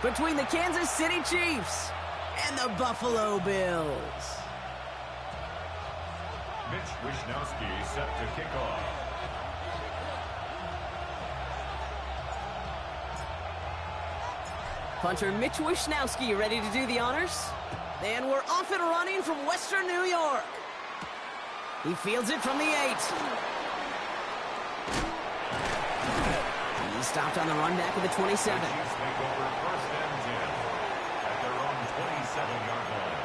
between the Kansas City Chiefs and the Buffalo Bills. Mitch Wishnowsky set to kick off. Punter Mitch Wishnowsky ready to do the honors. And we're off and running from Western New York. He fields it from the 8. He stopped on the run back of the 27. The Chiefs make over first and 10 at their own 27-yard line.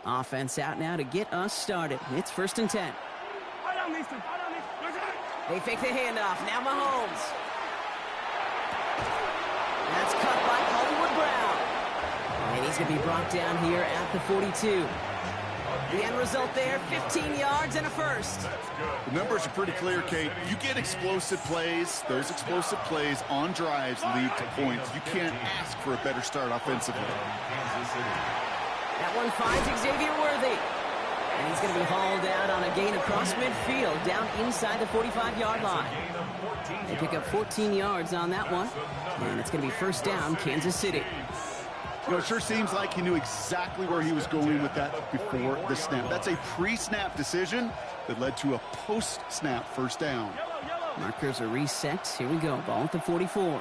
Offense out now to get us started. It's first and 10. They fake the handoff. Now Mahomes. That's cut by Hollywood Brown. And he's going to be brought down here at the 42. The end result there, 15 yards and a first. The numbers are pretty clear, Kate. You get explosive plays. Those explosive plays on drives lead to points. You can't ask for a better start offensively. That one finds Xavier Worthy. And he's going to be hauled out on a gain across midfield, down inside the 45-yard line. They pick up 14 yards on that one. And it's going to be first down, Kansas City. You know, it sure seems like he knew exactly where he was going with that before the snap. That's a pre-snap decision that led to a post-snap first down. Markers are reset. Here we go. Ball at the 44.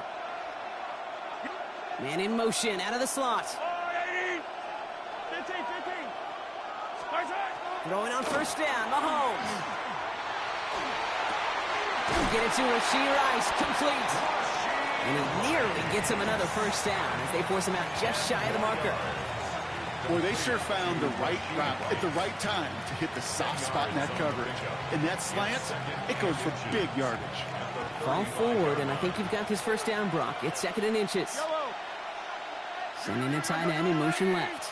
Man in motion out of the slot. Throwing on first down, Mahomes. Get it to Rashee Rice, complete. And he nearly gets him another first down as they force him out just shy of the marker. Boy, they sure found the right route at the right time to hit the soft spot in that coverage. And that slant, it goes for big yardage. Fall forward, and I think you've got this first down, Brock. It's second and inches. Sending the tight end in motion left.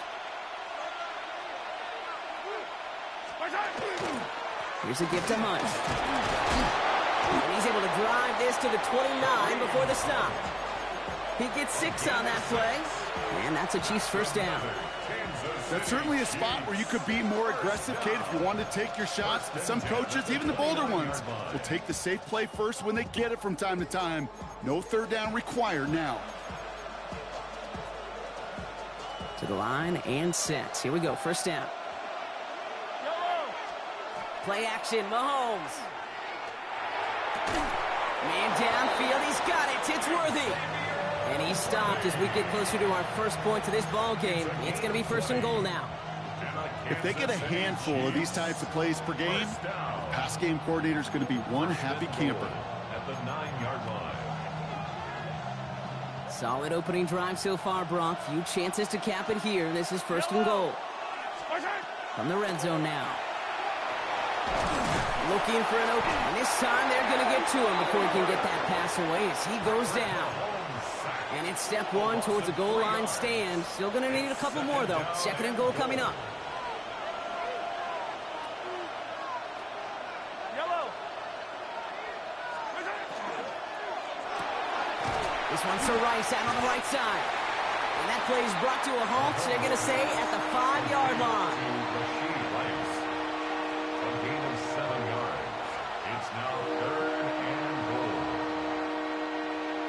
Here's a gift to Hunt. And he's able to drive this to the 29 before the stop. He gets 6 on that play. And that's a Chiefs first down. That's certainly a spot where you could be more aggressive, Kate, if you wanted to take your shots. But some coaches, even the bolder ones, will take the safe play first when they get it from time to time. No third down required now. To the line and set. Here we go, first down. Play action, Mahomes. Man downfield, he's got it. It's Worthy. And he's stopped as we get closer to our first point to this ball game. It's going to be first and goal now. If they get a handful of these types of plays per game, the pass game coordinator is going to be one happy camper. At the 9-yard line. Solid opening drive so far, Brock. Few chances to cap it here. This is first and goal. From the red zone now. Looking for an open. And this time they're going to get to him before he can get that pass away as he goes down. And it's step one towards a goal line stand. Still going to need a couple more, though. Second and goal coming up. This one's to Rice out on the right side. And that play is brought to a halt. They're going to say at the 5-yard line.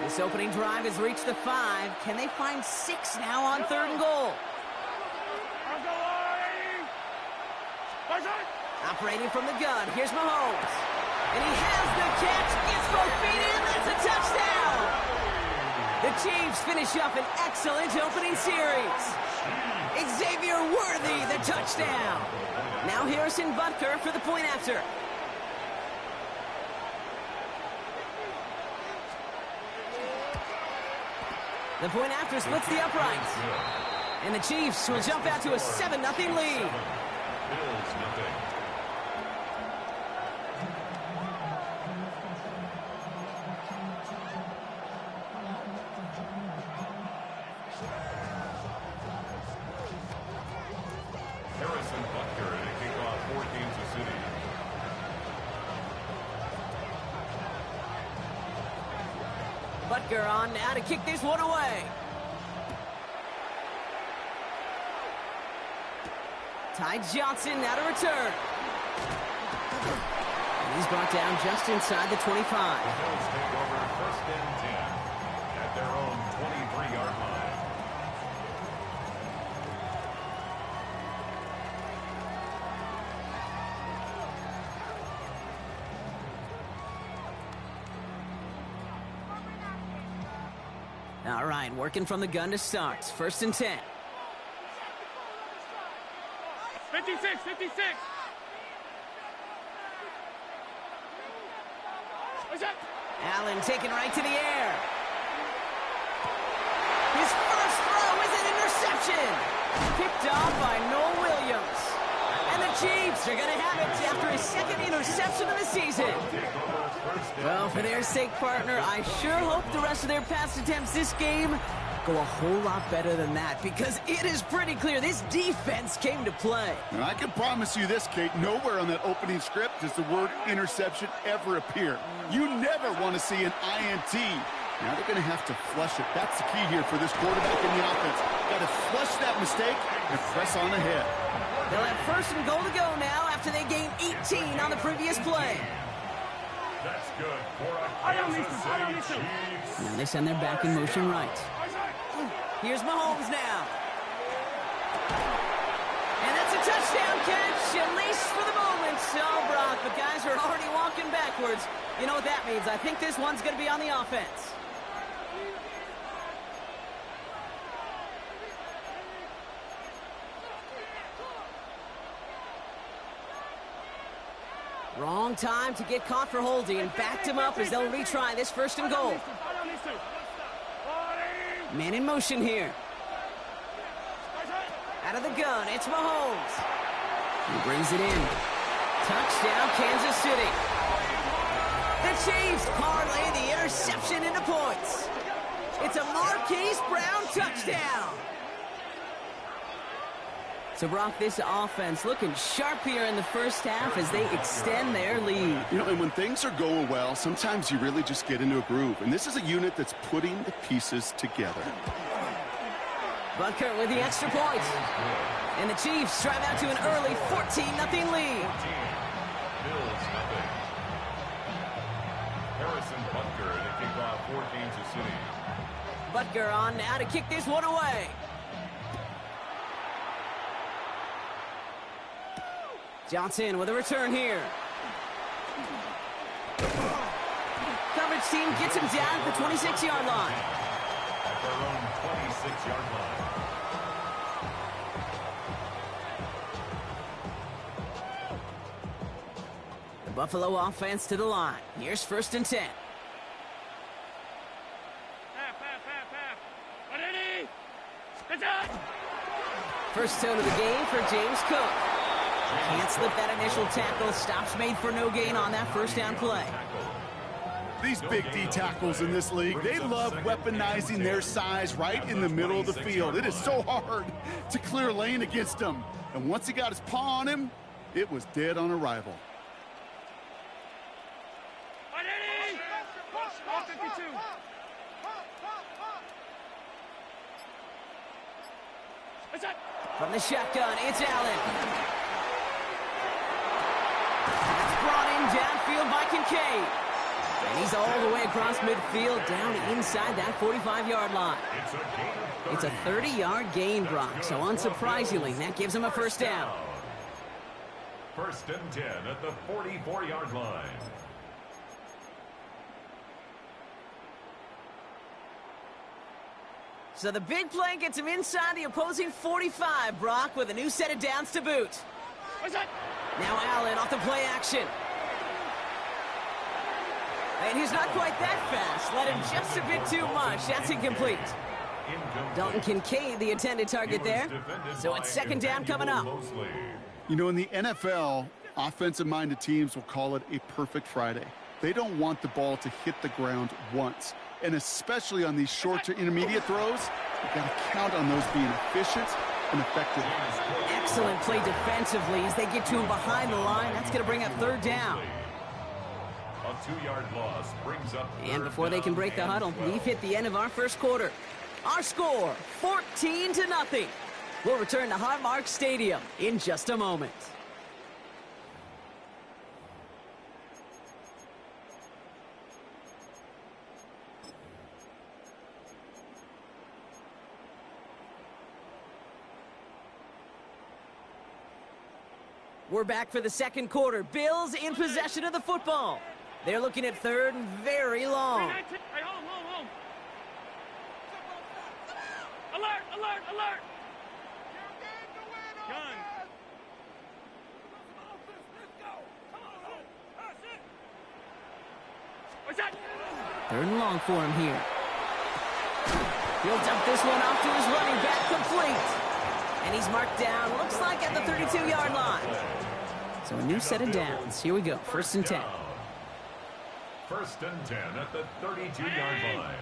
This opening drive has reached the 5. Can they find 6 now on third and goal? Operating from the gun. Here's Mahomes. And he has the catch. Gets both feet in. That's a touchdown. The Chiefs finish up an excellent opening series. Xavier Worthy, the touchdown. Now Harrison Butker for the point after. The point after splits the uprights. And the Chiefs will jump out to a 7-0 lead. Bills nothing. Harrison Butker to kick off for Kansas City. Butker on now to kick this one away. Ty Johnson now to return. And he's brought down just inside the 25. The Bills take over 1st and 10 at their own 23-yard line. All right, working from the gun to start. 1st and 10. 56, 56. What's up? Allen taken right to the air. His first throw is an interception. Picked off by Noel Williams. And the Chiefs are going to have it after his 2nd interception of the season. Well, for their sake, partner, I sure hope the rest of their pass attempts this game go a whole lot better than that, because it is pretty clear this defense came to play. And I can promise you this, Kate, nowhere on that opening script does the word interception ever appear. You never want to see an INT. Now they're going to have to flush it. That's the key here for this quarterback in the offense. Got to flush that mistake and press on ahead. They'll have 1st and goal to go now after they gained 18 on the previous play. That's good for a Kansas City Chiefs. Now they send their back in motion right. Here's Mahomes now. And that's a touchdown catch, at least for the moment. Oh, Brock, the guys are already walking backwards. You know what that means. I think this one's going to be on the offense. Wrong time to get caught for holding, and backed him up as they'll retry this 1st and goal. Man in motion here. Out of the gun, it's Mahomes. He brings it in. Touchdown, Kansas City. The Chiefs parlay the interception into points. It's a Marquise Brown touchdown. So, Brock, this offense looking sharp here in the 1st half as they extend their lead. You know, and when things are going well, sometimes you really just get into a groove. And this is a unit that's putting the pieces together. Butker with the extra point. And the Chiefs drive out to an early 14-0 lead. Bills nothing. Harrison Butker to kick off for Kansas City. Butker on now to kick this one away. Johnson with a return here. Coverage team gets him down at the 26-yard line. At their own 26-yard line. The Buffalo offense to the line. Here's 1st and 10. First tone of the game for James Cook. Can't slip that initial tackle. Stops made for no gain on that 1st down play. These big D tackles in this league, they love weaponizing their size right in the middle of the field. It is so hard to clear lane against them. And once he got his paw on him, it was dead on arrival. From the shotgun, it's Allen. That's brought in downfield by Kincaid. And he's all the way across midfield, down inside that 45-yard line. It's a 30-yard gain, Brock, so unsurprisingly, that gives him a 1st down. 1st and 10 at the 44-yard line. So the big play gets him inside the opposing 45, Brock, with a new set of downs to boot. Now Allen off the play action. And he's not quite that fast. Let him just a bit too much. That's incomplete. Dalton Kincaid, the intended target there. So it's 2nd down coming up. You know, in the NFL, offensive-minded teams will call it a perfect Friday. They don't want the ball to hit the ground once. And especially on these short to intermediate throws, you've got to count on those being efficient and effective. Excellent play defensively as they get to him behind the line. That's going to bring up 3rd down. A 2-yard loss brings up. And before they can break the huddle, we've hit the end of our 1st quarter. Our score, 14-0. We'll return to Highmark Stadium in just a moment. We're back for the second quarter. Bills in possession of the football. They're looking at third and very long. Hey, home. Alert! Gun. What's that? Third and long for him here. He'll dump this one off to his running back, complete. And he's marked down, looks like at the 32-yard line. So a new set of downs. Here we go, 1st and 10. 1st and 10 at the 32-yard line.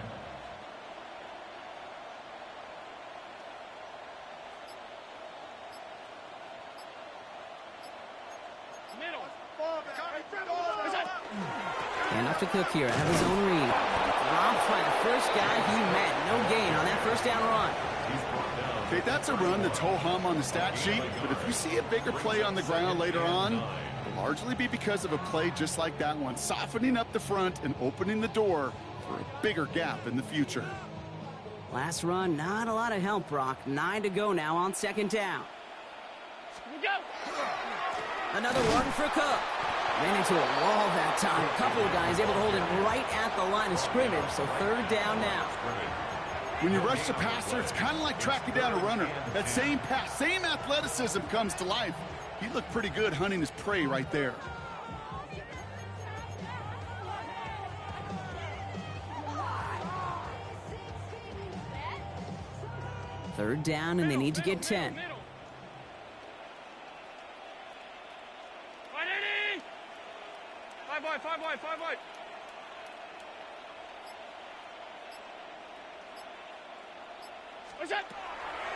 Middle. And off to Cook here, out of his own read. Robbed by the first guy he met. No gain on that first down run. Okay, that's a run that's ho-hum on the stat sheet, but if you see a bigger play on the ground later on, it'll largely be because of a play just like that one, softening up the front and opening the door for a bigger gap in the future. Last run, not a lot of help, Brock. 9 to go now on 2nd down. Go. Another one for Cook. Ran into a wall that time. A couple of guys able to hold him right at the line of scrimmage, so 3rd down now. When you rush the passer, it's kind of like tracking down a runner. That same pass, same athleticism comes to life. He looked pretty good hunting his prey right there. Third down, and they need to get 10. Five wide. What's that?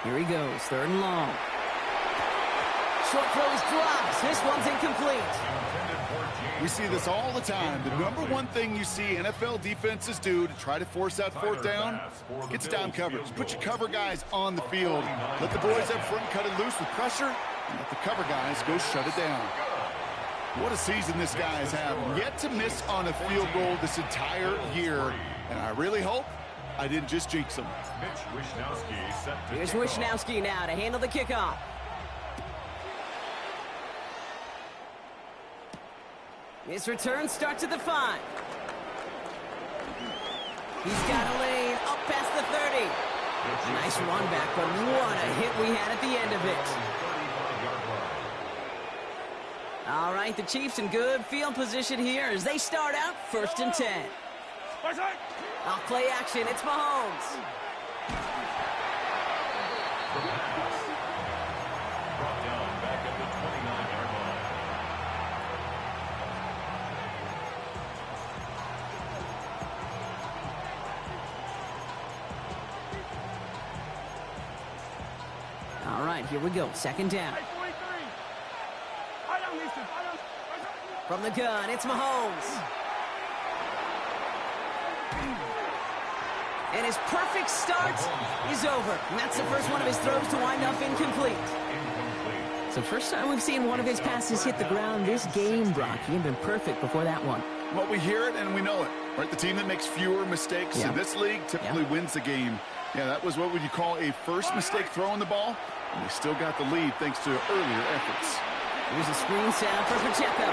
Here he goes, 3rd and long. Short throws drops. This one's incomplete. We see this all the time. The number one thing you see NFL defenses do to try to force that 4th down, gets down coverage. Put your cover guys on the field. Let the boys up front cut it loose with pressure, and let the cover guys go shut it down. What a season this guy has had. Yet to miss on a field goal this entire year, and I really hope I didn't just jinx him. Here's Wishnowski now to handle the kickoff. This return starts at the 5. He's got a lane up past the 30. Nice run back, but what a hit we had at the end of it. All right, the Chiefs in good field position here as they start out 1st and 10. Off play action, it's Mahomes. Brought down back at the 29-yard line. All right, here we go, 2nd down. From the gun, it's Mahomes. And his perfect start is over. And that's the first one of his throws to wind up incomplete. So first time we've seen one of his passes hit the ground this game, Brock. He had been perfect before that one. Well, we hear it and we know it, right? The team that makes fewer mistakes in this league typically wins the game. Yeah, that was what would you call a first mistake throwing the ball, and they still got the lead thanks to earlier efforts. Here's a screen sound for Pacheco.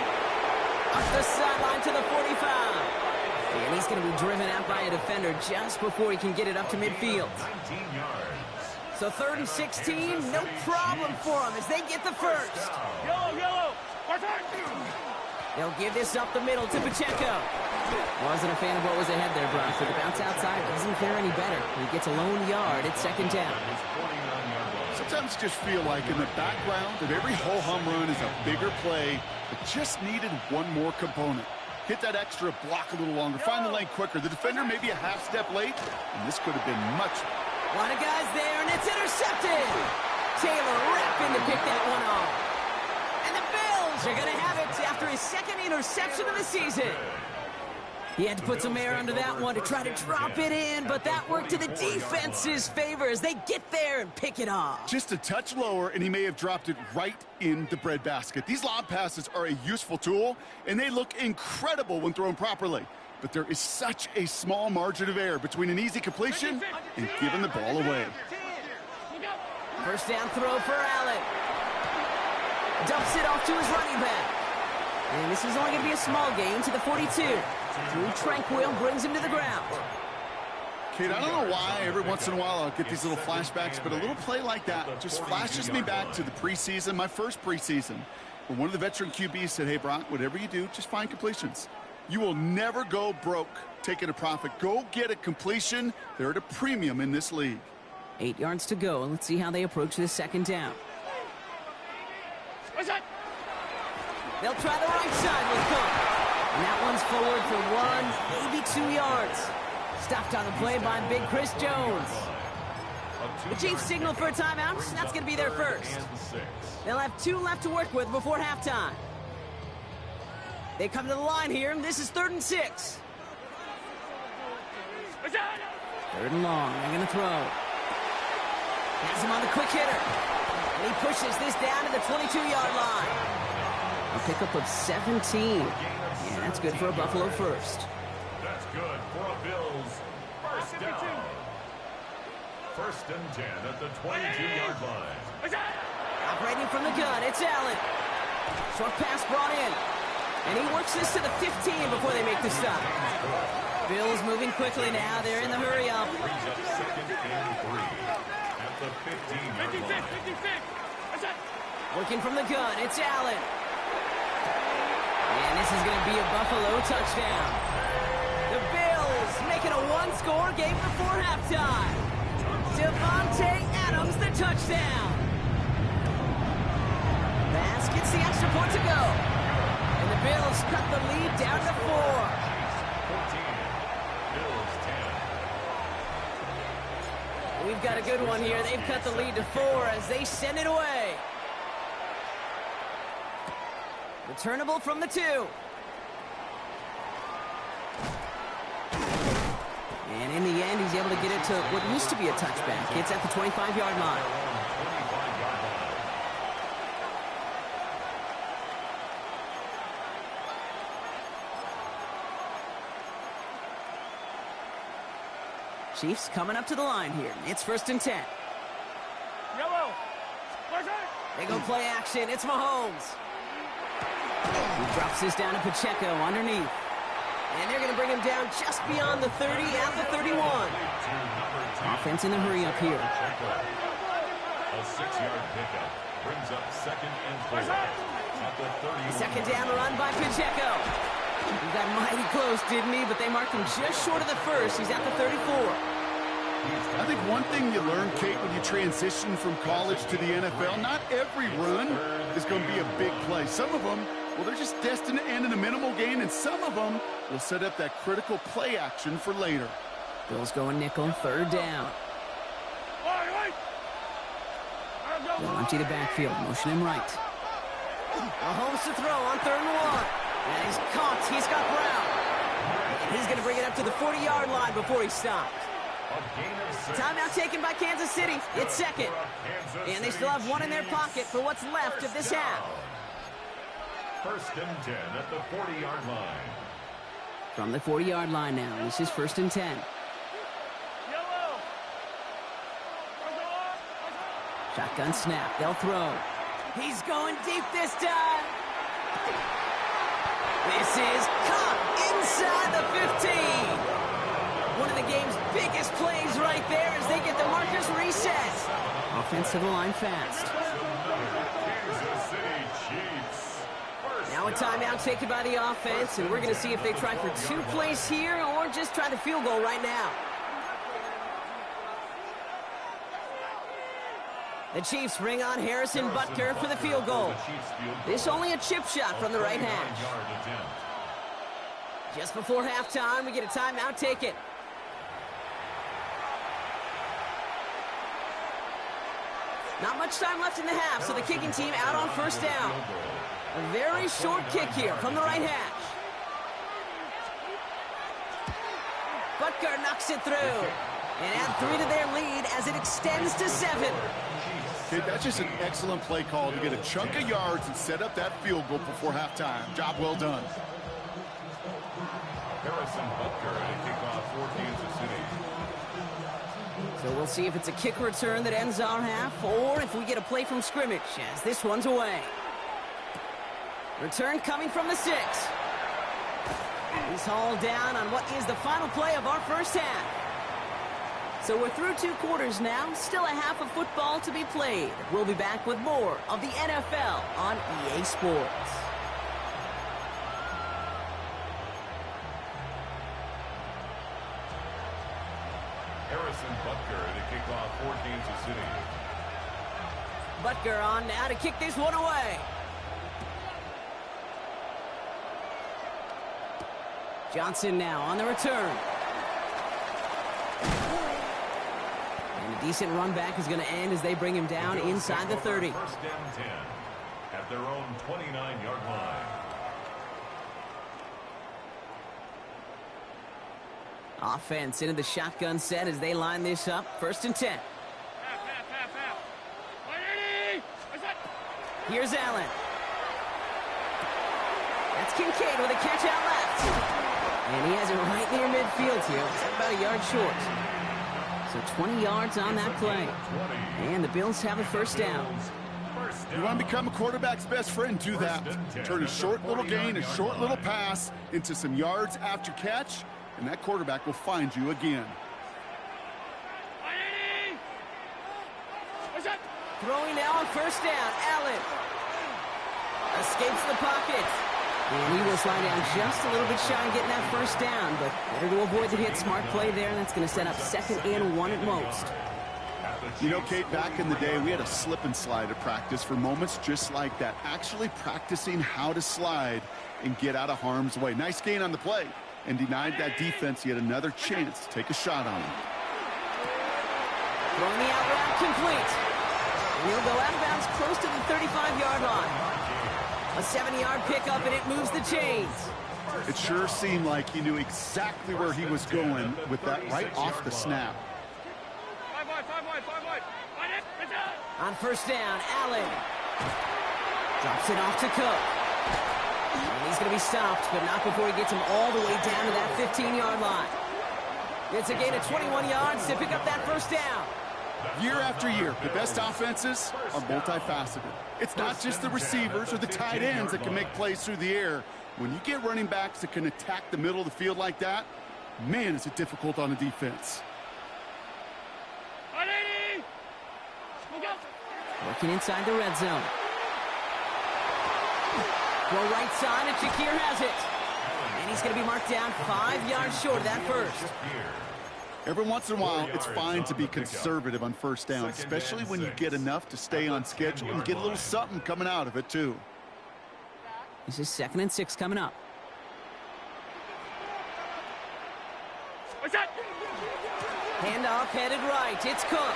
Up the sideline to the 45. And he's going to be driven out by a defender just before he can get it up to midfield. 19 yards. So 3rd and 16, no problem for them as they get the first. Yellow. They'll give this up the middle to Pacheco. Wasn't a fan of what was ahead there, Brock, but the bounce outside doesn't fare any better. He gets a lone yard at 2nd down. Sometimes just feel like in the background of every ho-hum run is a bigger play that just needed one more component. Hit that extra block a little longer, find the lane quicker. The defender may be a half step late, and this could have been much. A lot of guys there, and it's intercepted. Taylor rapping to pick that one off. And the Bills are going to have it after his 2nd interception of the season. He had to put some air under that one to try to drop it in, but that worked to the defense's favor as they get there and pick it off. Just a touch lower, and he may have dropped it right in the breadbasket. These lob passes are a useful tool, and they look incredible when thrown properly. But there is such a small margin of error between an easy completion and giving the ball away. First down throw for Allen. Dumps it off to his running back. And this is only going to be a small gain to the 42. Drew Tranquil brings him to the ground. Kate, I don't know why every once in a while I'll get these little flashbacks, but a little play like that just flashes me back to the preseason, my first preseason, where one of the veteran QBs said, hey, Brock, whatever you do, just find completions. You will never go broke taking a profit. Go get a completion. They're at a premium in this league. 8 yards to go. Let's see how they approach this second down. They'll try the right side with Cook. And that one's forward for 1, maybe 2 yards. Stopped on the play by Big Chris Jones. The Chiefs signal for a timeout. That's going to be their first. They'll have 2 left to work with before halftime. They come to the line here. This is 3rd and 6. 3rd and long. They're going to throw. Has him on the quick hitter. And he pushes this down to the 22-yard line. A pickup of 17. Yeah, that's good for a Buffalo first. That's good for a Bills first down. 1st and 10 at the 22-yard line. Operating from the gun, it's Allen. Short pass brought in. And he works this to the 15 before they make the stop. Bills moving quickly now. They're in the hurry up. Brings up 2nd and 3 at the 15-yard line. Working from the gun, it's Allen. And this is going to be a Buffalo touchdown. The Bills making a 1-score game before halftime. Devontae Adams, the touchdown. Bass gets the extra point to go. And the Bills cut the lead down to 4. 14, Bills 10. We've got a good one here. They've cut the lead to 4 as they send it away. Returnable from the 2. And in the end, he's able to get it to what used to be a touchback. It's at the 25-yard line. Chiefs coming up to the line here. It's 1st and 10. Yellow. They go play action. It's Mahomes. He drops this down to Pacheco underneath. And they're going to bring him down just beyond the 30 at the 31. Offense in the hurry up here. A 6-yard pickup brings up 2nd and 4 at the 31. Second down run by Pacheco. He got mighty close, didn't he? But they marked him just short of the 1st. He's at the 34. I think one thing you learn, Kate, when you transition from college to the NFL, not every run is going to be a big play. Some of them, well, they're just destined to end in a minimal gain, and some of them will set up that critical play action for later. Bills going nickel, 3rd down. They'll empty the backfield, motion him right. Mahomes to throw on 3rd and 1. And he's caught. He's got Brown. And he's going to bring it up to the 40-yard line before he stops. Timeout taken by Kansas City. It's 2nd. And they still have 1 in their pocket for what's left of this half. 1st and 10 at the 40-yard line. From the 40-yard line now. This is 1st and 10. Shotgun snap. They'll throw. He's going deep this time. This is caught inside the 15. One of the game's biggest plays right there as they get the markers reset. Offense to the line fast. Now a timeout taken by the offense, and we're going to see if they try for 2 plays here or just try the field goal right now. The Chiefs bring on Harrison Butker for the field goal. This only a chip shot from the right hash. Just before halftime, we get a timeout taken. Not much time left in the half, so the kicking team out on 1st down. A very short kick here from the right hash. knocks it through. And add 3 to their lead as it extends to 7. Okay, that's just an excellent play call to get a chunk of yards and set up that field goal before halftime. Job well done. Harrison Butker to kick off for Kansas City. So we'll see if it's a kick return that ends our half, or if we get a play from scrimmage, as this one's away. Return coming from the 6. He's hauled down on what is the final play of our first half. So we're through 2 quarters now, still a half of football to be played. We'll be back with more of the NFL on EA Sports. Harrison Butker to kick off for Kansas City. Butker on now to kick this one away. Johnson now on the return. And a decent run back is going to end as they bring him down inside the 30. First down 10 at their own 29-yard line. Offense into the shotgun set as they line this up. 1st and 10. Here's Allen. That's Kincaid with a catch out left. And he has it right near midfield here. It's about a yard short. So 20 yards on that play. And the Bills have a first down. You want to become a quarterback's best friend, do that. Turn a short little gain, a short little pass into some yards after catch, and that quarterback will find you again. Throwing now on 1st down. Allen escapes the pocket. And he will slide down just a little bit shy of getting that 1st down, but better to avoid the hit. Smart play there, and that's going to set up 2nd and 1 at most. You know, Kate, back in the day, we had a slip and slide at practice for moments just like that. Actually practicing how to slide and get out of harm's way. Nice gain on the play, and denied that defense yet another chance to take a shot on him. Throwing the out route complete. And he'll go out of bounds close to the 35-yard line. A 7-yard pickup, and it moves the chains. It sure seemed like he knew exactly where he was going with that right off the snap. On 1st down, Allen drops it off to Cook. And he's going to be stopped, but not before he gets him all the way down to that 15-yard line. It's a gain of 21 yards to pick up that 1st down. Year after year, the best offenses are multifaceted. It's not just the receivers or the tight ends that can make plays through the air. When you get running backs that can attack the middle of the field like that, man, is it difficult on a defense. Working inside the red zone. Throw right side, and Shakir has it. And he's going to be marked down 5 yards short of that 1st. Every once in a while, it's fine to be conservative on 1st down, especially when you get enough to stay on schedule and get a little something coming out of it, too. This is 2nd and 6 coming up. Handoff headed right. It's Cook.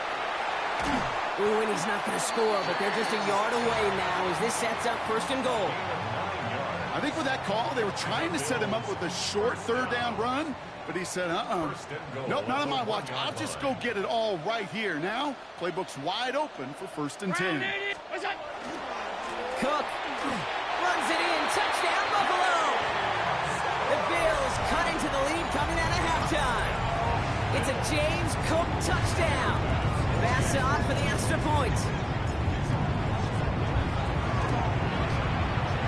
Ooh, and he's not going to score, but they're just a yard away now as this sets up 1st and goal. I think with that call, they were trying to set him up with a short 3rd down run, but he said, nope, not on my watch. I'll just go get it all right here. Now, playbook's wide open for 1st and 10. Cook runs it in. Touchdown, Buffalo. The Bills cut into the lead coming out of halftime. It's a James Cook touchdown. Pass on for the extra point.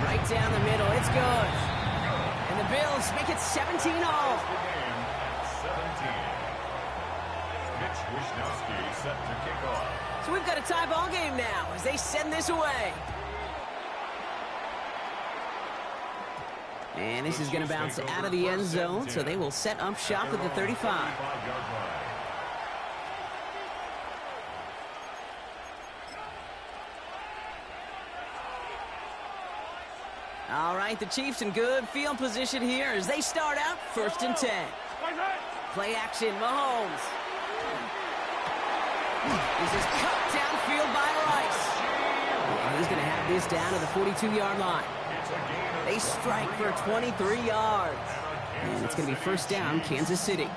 Right down the middle. It's good. And the Bills make it 17-all. Mitch Wishnowsky set to kick off. So we've got a tie ball game now as they send this away. And this is going to bounce out of the end zone, so they will set up shop at the 35. All right, the Chiefs in good field position here as they start out 1st and 10. Play action, Mahomes. This is cut downfield by Rice. And he's going to have this down to the 42-yard line. They strike for 23 yards. And it's going to be 1st down, Kansas City.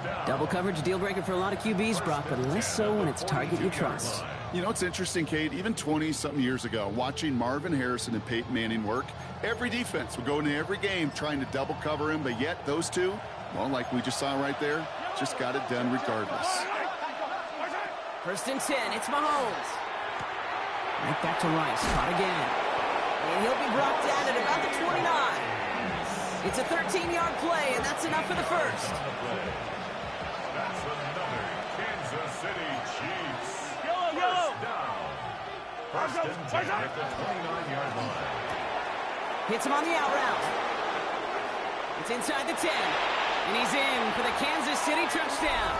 down. Double coverage deal breaker for a lot of QBs, Brock, but less so when it's target you trust. You know, it's interesting, Kate, even 20-something years ago, watching Marvin Harrison and Peyton Manning work, every defense would go into every game trying to double cover him, but yet those two, well, like we just saw right there, just got it done regardless. First and 10, it's Mahomes. Right back to Rice, caught again. And he'll be brought down at about the 29. It's a 13-yard play, and that's enough for the first. That's another Kansas City Chiefs. Yellow. First down. First and 10 at the 29-yard line. Hits him on the out route. It's inside the 10. And he's in for the Kansas City touchdown.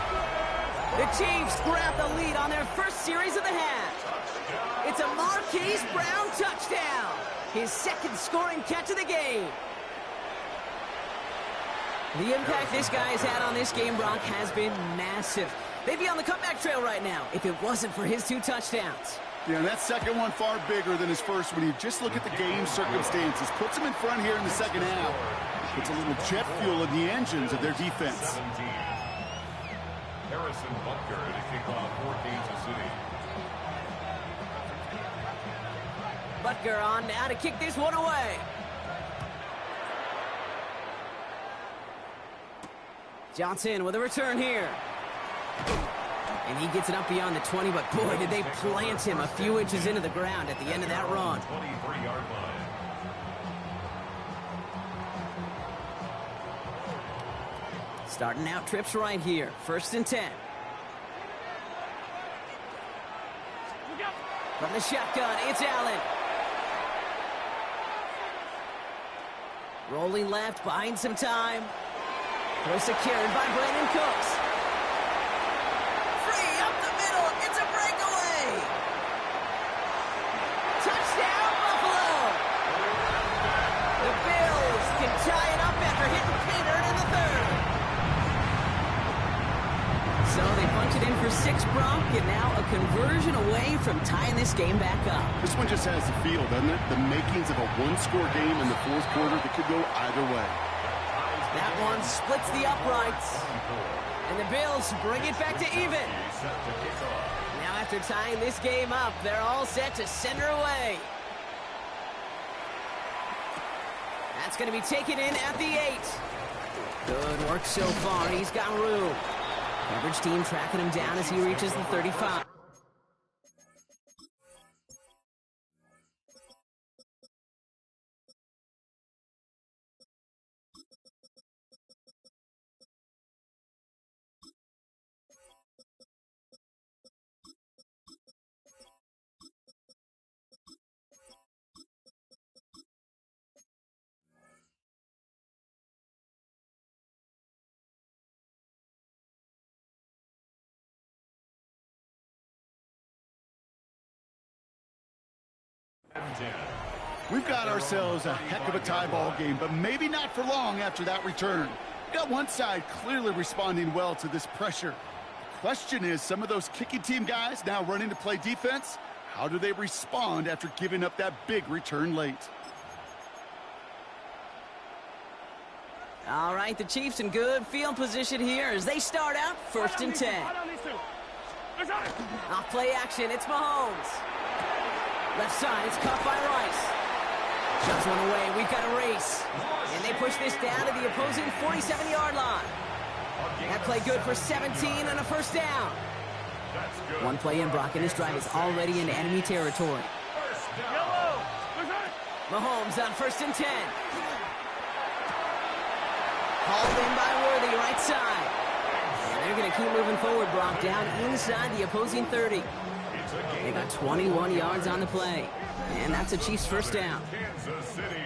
The Chiefs grab the lead on their first series of the half. It's a Marquise Brown touchdown. His second scoring catch of the game. The impact this guy has had on this game, Brock, has been massive. They'd be on the comeback trail right now if it wasn't for his 2 touchdowns. Yeah, and that second one far bigger than his first when you just look at the game circumstances. Puts him in front here in the second half. Puts a little jet fuel in the engines of their defense. 17. Harrison Butker to kick off for Kansas City. Butker on now to kick this one away. Johnson with a return here. And he gets it up beyond the 20, but boy, did they plant him a few inches into the ground at the end of that run. 23-yard line. Starting out trips right here. First and 10. From the shotgun, it's Allen. Rolling left, buying some time. They're secured by Brandon Cooks. Free up the middle, it's a breakaway. Touchdown, Buffalo. The Bills can tie it up after hitting Peter in the third. So they punch it in for 6, Brock, and now a conversion away from tying this game back up. This one just has the feel, doesn't it? The makings of a one-score game in the fourth quarter that could go either way. That one splits the uprights. And the Bills bring it back to even. Now after tying this game up, they're all set to send her away. That's going to be taken in at the 8. Good work so far. He's got room. Coverage team tracking him down as he reaches the 35. We've got ourselves a heck of a tie ball game, but maybe not for long after that return. We got one side clearly responding well to this pressure. The question is, some of those kicking team guys now running to play defense, how do they respond after giving up that big return late? All right, the Chiefs in good field position here as they start out first and 10. Off play action, it's Mahomes. Left side, it's caught by Rice. Shoves one away, we've got a race. And they push this down to the opposing 47-yard line. That play good for 17 and a first down. One play in, Brock, and this drive is already in enemy territory. Mahomes on first and 10. Hauled in by Worthy, right side. And they're going to keep moving forward, Brock, down inside the opposing 30. They got 21 yards on the play. And that's a Chiefs first down.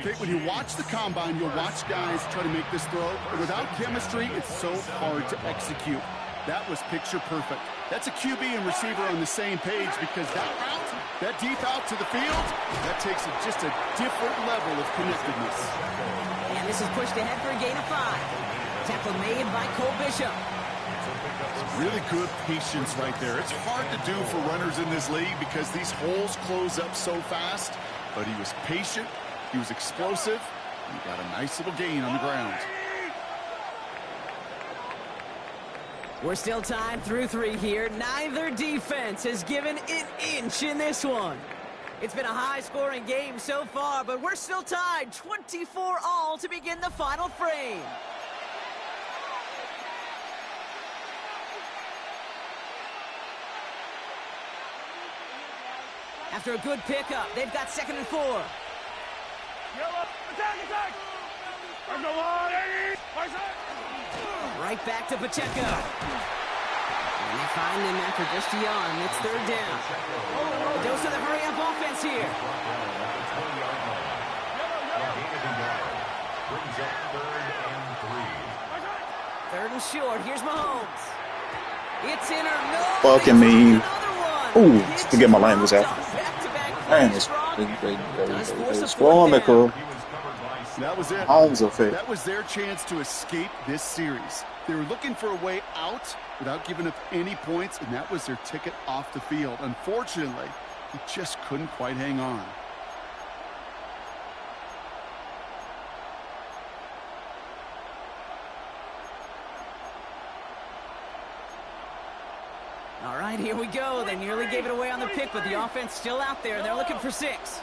Okay, when you watch the combine, you'll watch guys try to make this throw. But without chemistry, it's so hard to execute. That was picture perfect. That's a QB and receiver on the same page because that route, that deep out to the field, that takes just a different level of connectedness. And this is pushed ahead for a gain of 5. Tackle made by Cole Bishop. Really good patience right there. It's hard to do for runners in this league because these holes close up so fast. But he was patient, he was explosive, and he got a nice little gain on the ground. We're still tied through 3 here. Neither defense has given an inch in this one. It's been a high-scoring game so far, but we're still tied 24-all to begin the final frame. After a good pickup, they've got 2nd and 4. Yellow, attack, attack! I'm the one, Right back to Pacheco. And they find him after just a yard. It's 3rd down. A dose of the hurry-up offense here. Brings up 3rd and 3. 3rd and short. Here's Mahomes. It's in or no. Fucking me. Ooh, Hits to get my language out. back-to-back Man, plays strong. it's comical. That was it. Arms effect. That was their chance to escape this series. They were looking for a way out without giving up any points, and that was their ticket off the field. Unfortunately, he just couldn't quite hang on. All right, here we go. They nearly gave it away on the pick, but the offense still out there. They're looking for 6.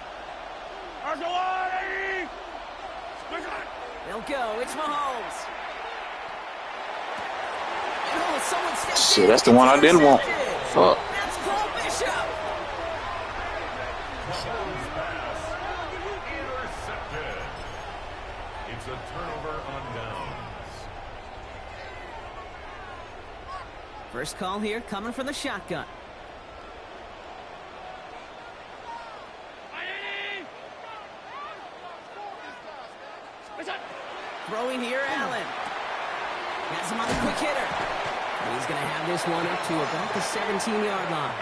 They'll go. It's Mahomes. Oh, someone stepped Shit, in. that's the one I didn't want. Fuck. That's Cole Bishop. Intercepted. It's a turnover on downs. First call here coming from the shotgun. Throwing here, Allen. Has him on the quick hitter. And he's going to have this one up to about the 17-yard line.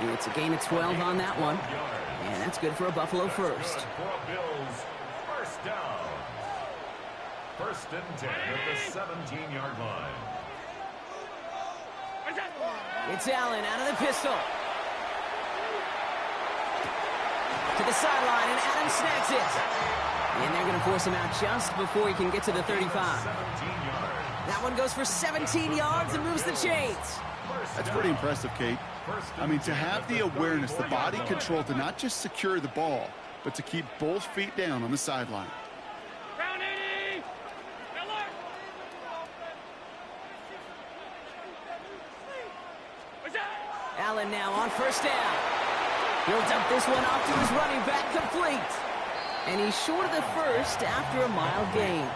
And it's a gain of 12 on that one. And that's good for a Buffalo first. For a Bills first down. 1st and 10 at the 17-yard line. It's Allen out of the pistol. To the sideline, and Adams snags it. And they're going to force him out just before he can get to the 35. 17 yards. That one goes for 17 yards and moves the chains. That's pretty impressive, Kate. I mean, to have the awareness, the body control to not just secure the ball, but to keep both feet down on the sideline. Allen now on first down. He'll dump this one off to his running back, complete. And he's short of the first after a mild gain.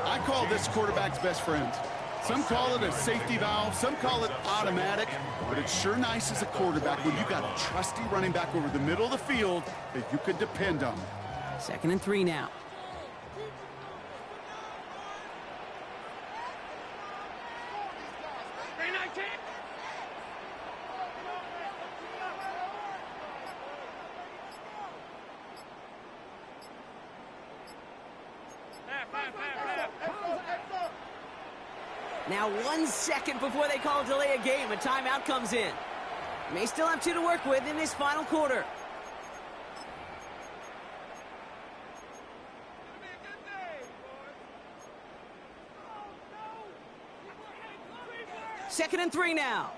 I call this quarterback's best friend. Some call it a safety valve, some call it automatic, but it's sure nice as a quarterback when you got a trusty running back over the middle of the field that you can depend on. 2nd and 3 now. Now 1 second before they call delay a game, a timeout comes in. May still have 2 to work with in this final quarter. Second and 3 now.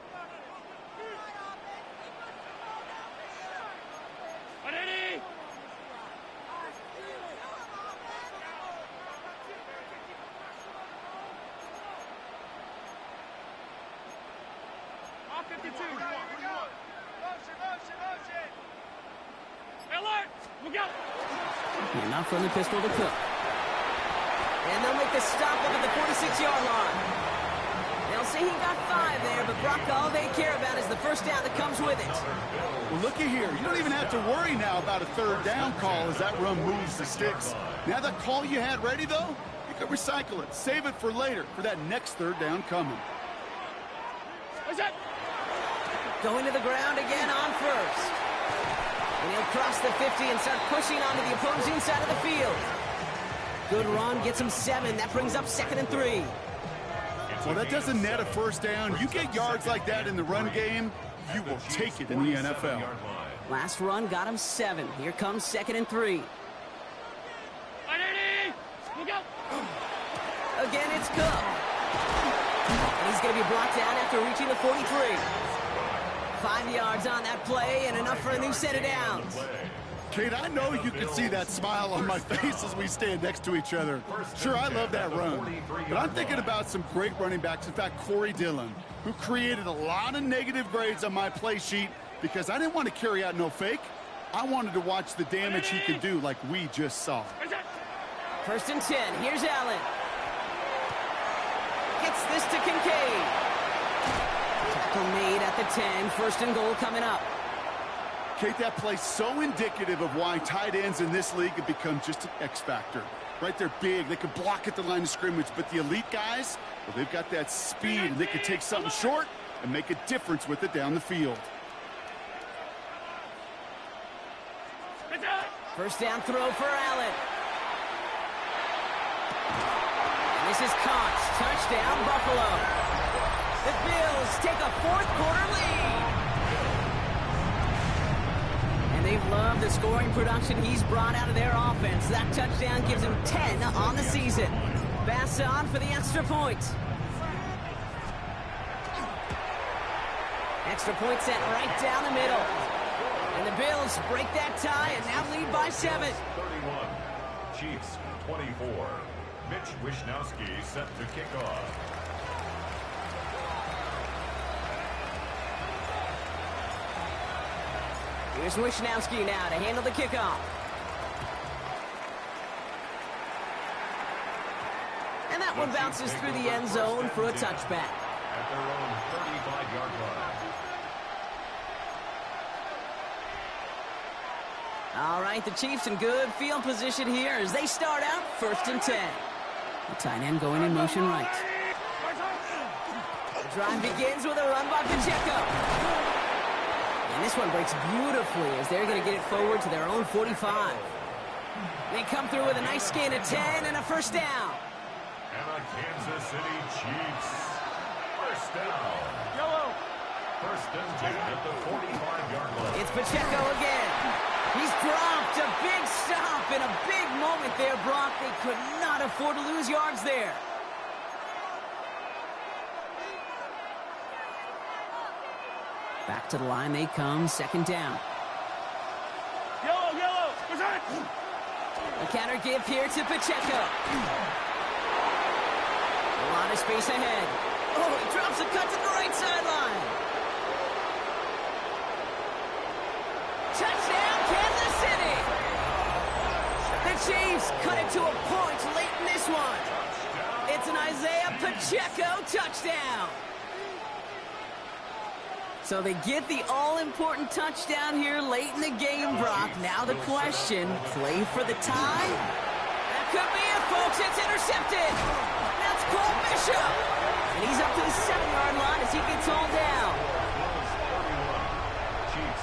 And not from the pistol to Cook. And they'll make the stop up at the 46-yard line. They'll say he got 5 there, but Brock, all they care about is the first down that comes with it. Well, looky here. You don't even have to worry now about a 3rd down call as that run moves the sticks. Now that call you had ready, though, you can recycle it. Save it for later for that next 3rd down coming. Going to the ground again on first. And he'll cross the 50 and start pushing onto the opposing side of the field. Good run, gets him 7. That brings up 2nd and 3. Well, that doesn't net a first down. You get yards like that in the run game, you will take it in the NFL. Last run got him 7. Here comes 2nd and 3. Again, it's Cook. And he's going to be brought down after reaching the 43. 5 yards on that play and enough for a new set of downs. Kate, I know you can see that smile on my face as we stand next to each other. Sure, I love that run, but I'm thinking about some great running backs. In fact, Corey Dillon, who created a lot of negative grades on my play sheet because I didn't want to carry out no fake. I wanted to watch the damage he could do like we just saw. 1st and 10. Here's Allen. Gets this to Kincaid. Tackle made at the 10. 1st and goal coming up. Kate, that play's so indicative of why tight ends in this league have become just an X factor. Right, they're big, they can block at the line of scrimmage, but the elite guys, well, they've got that speed, and they can take something short and make a difference with it down the field. 1st down throw for Allen. And this is caught. Touchdown, Buffalo. The Bills take a 4th quarter lead. And they've loved the scoring production he's brought out of their offense. That touchdown gives him 10 on the season. Pass on for the extra point. Extra point set right down the middle. And the Bills break that tie and now lead by 7. 31. Chiefs 24. Mitch Wishnowsky set to kick off. Here's Wishnowsky now to handle the kickoff. And that one bounces through the end zone for a touchback. At their own 35-yard line. All right, the Chiefs in good field position here as they start out 1st and 10. The tight end going in motion right. The drive begins with a run by Pacheco. And this one breaks beautifully as they're going to get it forward to their own 45. They come through with a nice gain of 10 and a 1st down. And the Kansas City Chiefs. 1st down. Yellow. 1st and 10 at the 45-yard line. It's Pacheco again. He's dropped a big stop in a big moment there, Brock. They could not afford to lose yards there. Back to the line they come, 2nd down. Yellow, yellow. A counter give here to Pacheco. A lot of space ahead. Oh, he drops a cut to the right sideline. Touchdown, Kansas City. The Chiefs cut it to a point late in this one. It's an Isaiah Pacheco touchdown. So they get the all-important touchdown here late in the game, Brock. Now the question, play for the tie? That could be it, folks. It's intercepted. That's Cole Bishop. And he's up to the 7-yard line as he gets all down.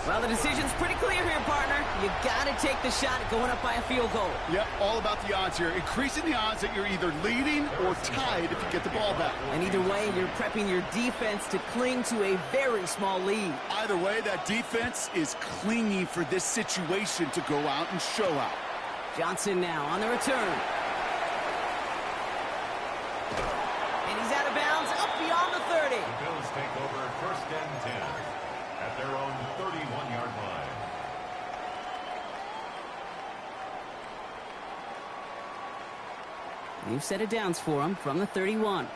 Well, the decision's pretty clear here, partner. You got to take the shot at going up by a field goal. Yep, all about the odds here. Increasing the odds that you're either leading or tied if you get the ball back. And either way, you're prepping your defense to cling to a very small lead. Either way, that defense is clinging for this situation to go out and show out. Johnson now on the return. And he's out of bounds up beyond the 30. The Bills take over 1st and 10 at their own 31-yard line. New set of downs for him from the 31.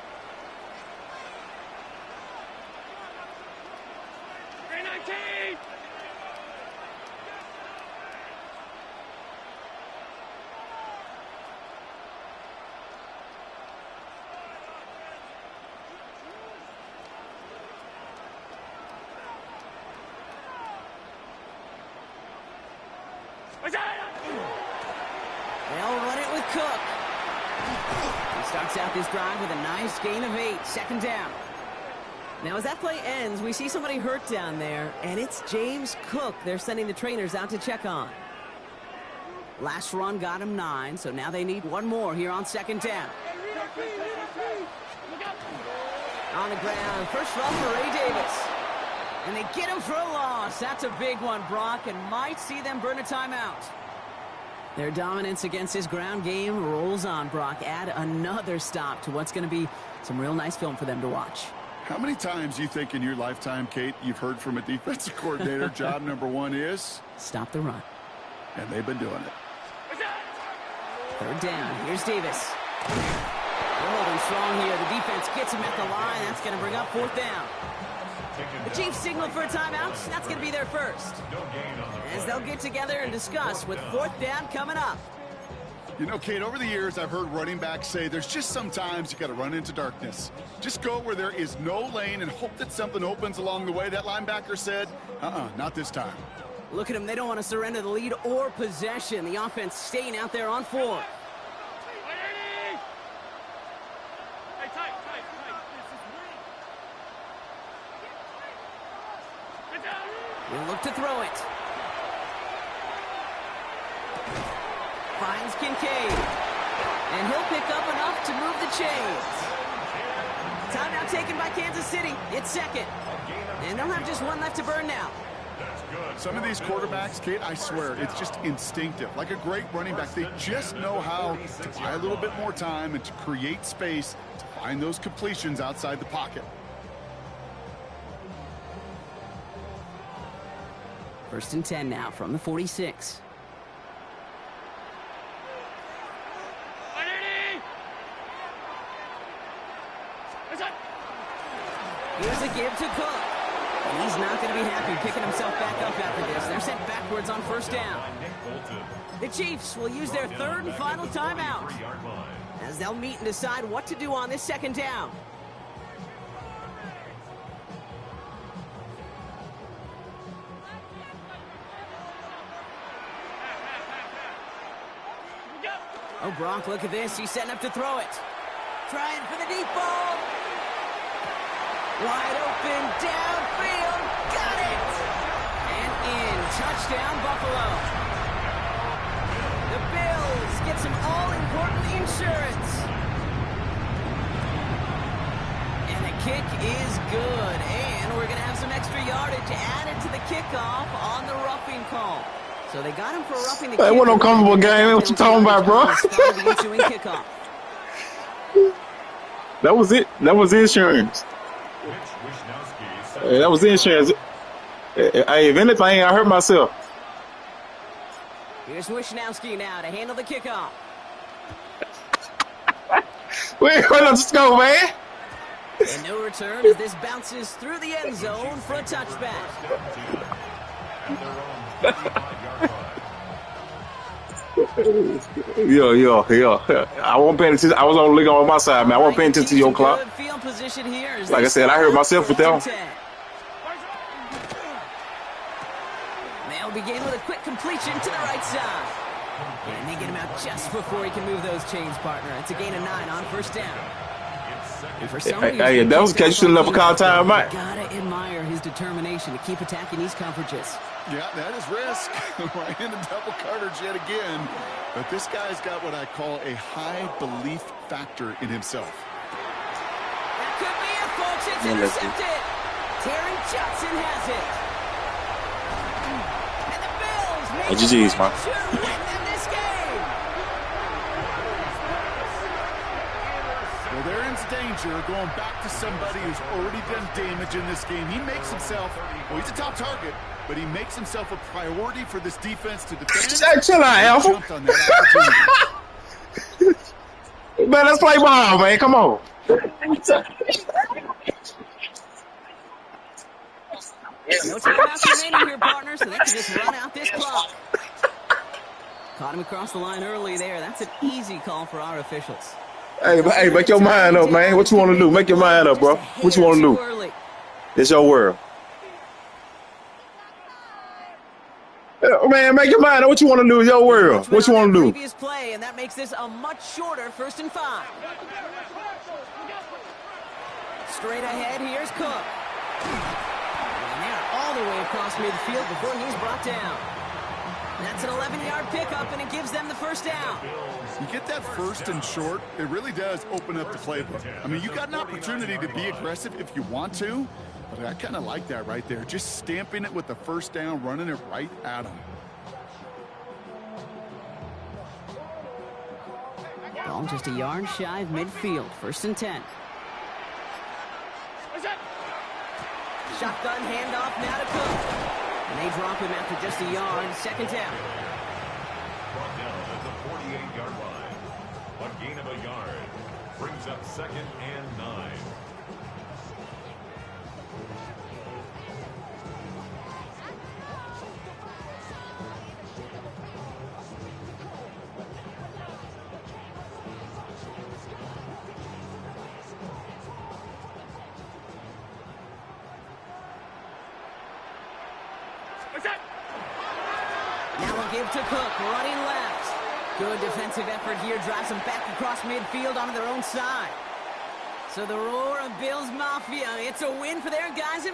They'll run it with Cook. He starts out this drive with a nice gain of 8. 2nd down. Now, as that play ends, we see somebody hurt down there, and it's James Cook they're sending the trainers out to check on. Last run got him 9, so now they need one more here on 2nd down. On the ground, first run for Ray Davis. And they get him for a loss. That's a big one, Brock, and might see them burn a timeout. Their dominance against his ground game rolls on, Brock. Add another stop to what's going to be some real nice film for them to watch. How many times do you think in your lifetime, Kate, you've heard from a defensive coordinator, job number one is? Stop the run. And they've been doing it. Third down. Here's Davis. They're holding strong here. The defense gets him at the line. That's going to bring up fourth down. The Chiefs signal for a timeout. That's going to be their first. As they'll get together and discuss with fourth down coming up. You know, Kate, over the years, I've heard running backs say there's just sometimes you got to run into darkness. Just go where there is no lane and hope that something opens along the way. That linebacker said, not this time. Look at them. They don't want to surrender the lead or possession. The offense staying out there on fourth. We'll look to throw it. Finds Kincaid. And he'll pick up enough to move the chains. Timeout taken by Kansas City. It's second. And they'll have just one left to burn now. Some of these quarterbacks, Kate, I swear, it's just instinctive. Like a great running back, they just know how to buy a little bit more time and to create space to find those completions outside the pocket. First and 10 now from the 46. Here's a give to Cook. And he's not going to be happy picking himself back up after this. They're sent backwards on first down. The Chiefs will use their third and final timeout as they'll meet and decide what to do on this second down. Oh, Brock, look at this. He's setting up to throw it. Trying for the deep ball. Wide open, downfield. Got it! And in. Touchdown, Buffalo. The Bills get some all-important insurance. And the kick is good. And we're going to have some extra yardage added to the kickoff on the roughing call. So they got him for roughing the kick. Hey, what uncomfortable game? What you talking about, bro? That was it. That was insurance. Hey, that was insurance. Hey, if anything, I hurt myself. Here's Wishnowski now to handle the kickoff. Wait, let's go, man. And no return as this bounces through the end zone for a touchback. Yo. I wasn't paying attention. I was on the league on my side, man. I wasn't paying attention to your clock. Like I said, I heard myself with that one. They'll begin with a quick completion to the right side. And they get him out just before he can move those chains, partner. It's a gain of 9 on first down. Hey, that was a catch. You should have never called time, Mike. Gotta admire his determination to keep attacking these coverages. Yeah, that is risk. Right into double coverage yet again. But this guy's got what I call a high belief factor in himself. That could be it, folks. It's intercepted. Terry Johnson has it. And the Bills make GG's, man. to win them this game. Well, they're in danger going back to somebody who's already done damage in this game. He makes himself, well, he's a top target, but he makes himself a priority for this defense to defend. Chill out, Alpha. Man, let's play ball, man. Come on. No timeouts remaining here, partner, so they can just run out this clock. Caught him across the line early there. That's an easy call for our officials. Hey, make your mind up, man. What you want to do? Make your mind up, bro. What you want to do? It's your world. Man, make your mind up. What you want to do? It's your world. What you want to do? Previous play, and that makes this a much shorter 1st and 5. Straight ahead, here's Cook. And they're all the way across midfield before he's brought down. That's an 11-yard pickup, and it gives them the first down. You get that 1st and short, it really does open up the playbook. I mean, you got an opportunity to be aggressive if you want to, but I kind of like that right there. Just stamping it with the 1st down, running it right at him. Ball just a yard shy of midfield. 1st and 10. Shotgun handoff now to Cook. And they drop him after just a yard. 2nd down. Brought down at the 48-yard line. A gain of a yard brings up 2nd and 9. Now we'll give to Cook, running left. Good defensive effort here, drives them back across midfield onto their own side. So the roar of Bills Mafia, it's a win for their guys in